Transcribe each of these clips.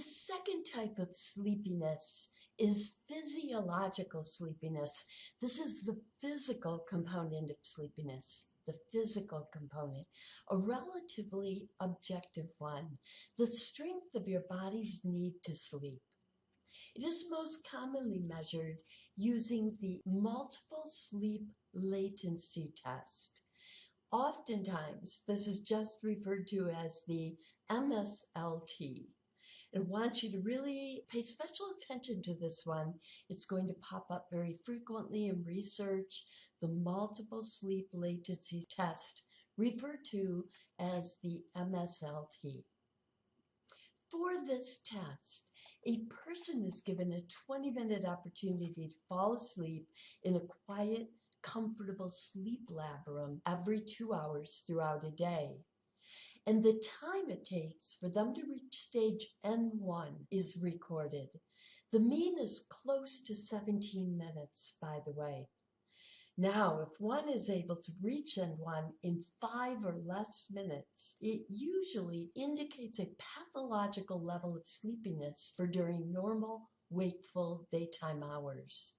second type of sleepiness is physiological sleepiness. This is the physical component of sleepiness, the physical component, a relatively objective one, the strength of your body's need to sleep. It is most commonly measured using the multiple sleep latency test. Oftentimes, this is just referred to as the MSLT. I want you to really pay special attention to this one. It's going to pop up very frequently in research, the multiple sleep latency test, referred to as the MSLT. For this test, a person is given a 20-minute opportunity to fall asleep in a quiet, comfortable sleep lab room every 2 hours throughout a day. And the time it takes for them to reach stage N1 is recorded. The mean is close to 17 minutes, by the way. Now, if one is able to reach N1 in 5 or less minutes, it usually indicates a pathological level of sleepiness for during normal, wakeful daytime hours.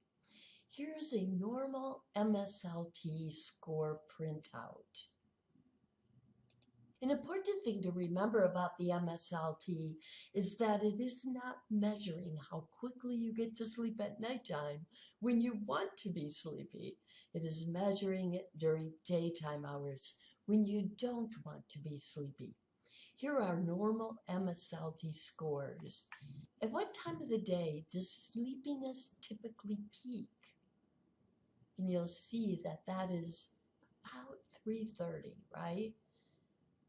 Here's a normal MSLT score printout. An important thing to remember about the MSLT is that it is not measuring how quickly you get to sleep at nighttime when you want to be sleepy. It is measuring it during daytime hours when you don't want to be sleepy. Here are normal MSLT scores. At what time of the day does sleepiness typically peak? And you'll see that that is about 3:30, right?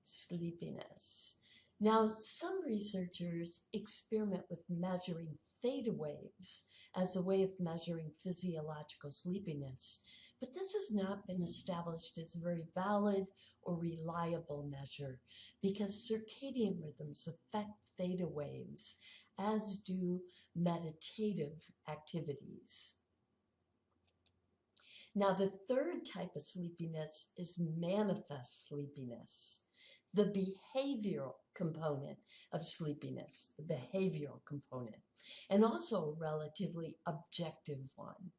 Sleepiness. Now, some researchers experiment with measuring theta waves as a way of measuring physiological sleepiness, but this has not been established as a very valid or reliable measure because circadian rhythms affect theta waves, as do meditative activities. Now, the third type of sleepiness is manifest sleepiness. The behavioral component of sleepiness, the behavioral component, and also a relatively objective one.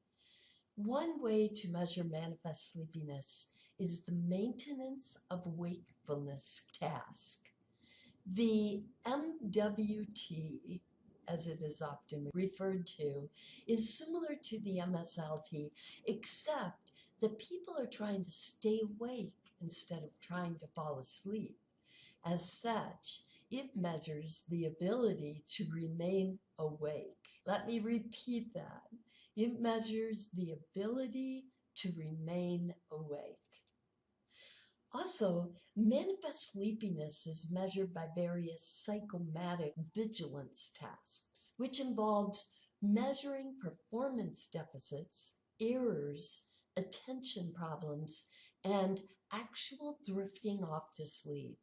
One way to measure manifest sleepiness is the maintenance of wakefulness task. The MWT, as it is often referred to, is similar to the MSLT, except that people are trying to stay awake instead of trying to fall asleep. As such, it measures the ability to remain awake. Let me repeat that. It measures the ability to remain awake. Also, manifest sleepiness is measured by various psychomatic vigilance tasks, which involves measuring performance deficits, errors, attention problems, and actual drifting off to sleep.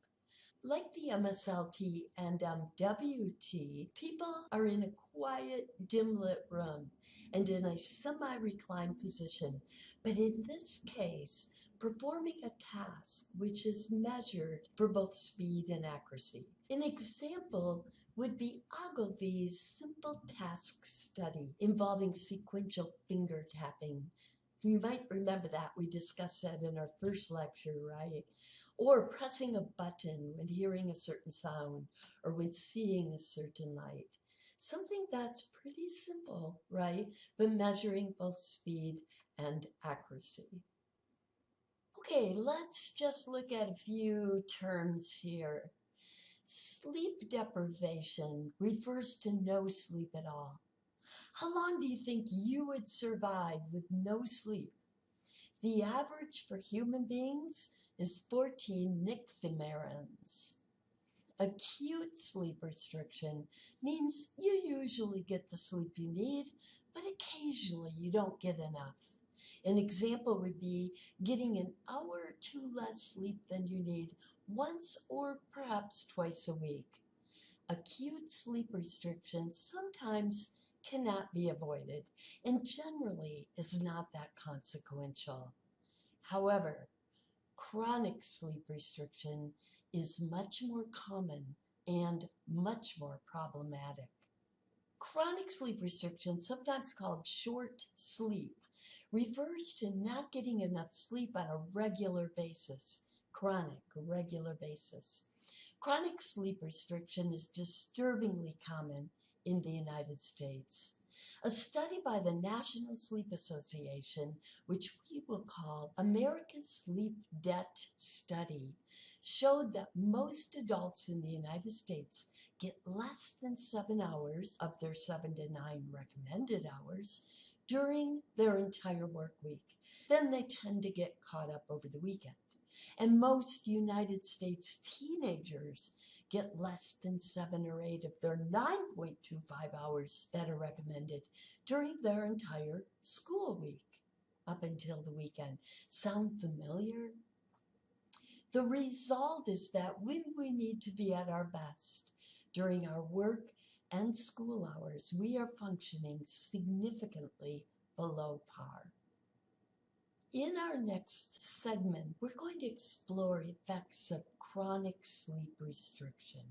Like the MSLT and MWT, people are in a quiet, dim-lit room and in a semi-reclined position, but in this case, performing a task which is measured for both speed and accuracy. An example would be Ogilvy's simple task study involving sequential finger tapping. You might remember that. We discussed that in our first lecture, right? Or pressing a button when hearing a certain sound or when seeing a certain light. Something that's pretty simple, right? But measuring both speed and accuracy. Okay, let's just look at a few terms here. Sleep deprivation refers to no sleep at all. How long do you think you would survive with no sleep? The average for human beings is 14 nycthamerons. Acute sleep restriction means you usually get the sleep you need, but occasionally you don't get enough. An example would be getting an hour or two less sleep than you need once or perhaps twice a week. Acute sleep restriction sometimes cannot be avoided and generally is not that consequential. However, chronic sleep restriction is much more common and much more problematic. Chronic sleep restriction, sometimes called short sleep, refers to not getting enough sleep on a regular basis. Chronic, regular basis. Chronic sleep restriction is disturbingly common in the United States. A study by the National Sleep Association, which we will call American Sleep Debt Study, showed that most adults in the United States get less than 7 hours of their 7 to 9 recommended hours during their entire work week. Then they tend to get caught up over the weekend. And most United States teenagers get less than 7 or 8 of their 9.25 hours that are recommended during their entire school week up until the weekend. Sound familiar? The result is that when we need to be at our best during our work and school hours, we are functioning significantly below par. In our next segment, we're going to explore effects of chronic sleep restriction.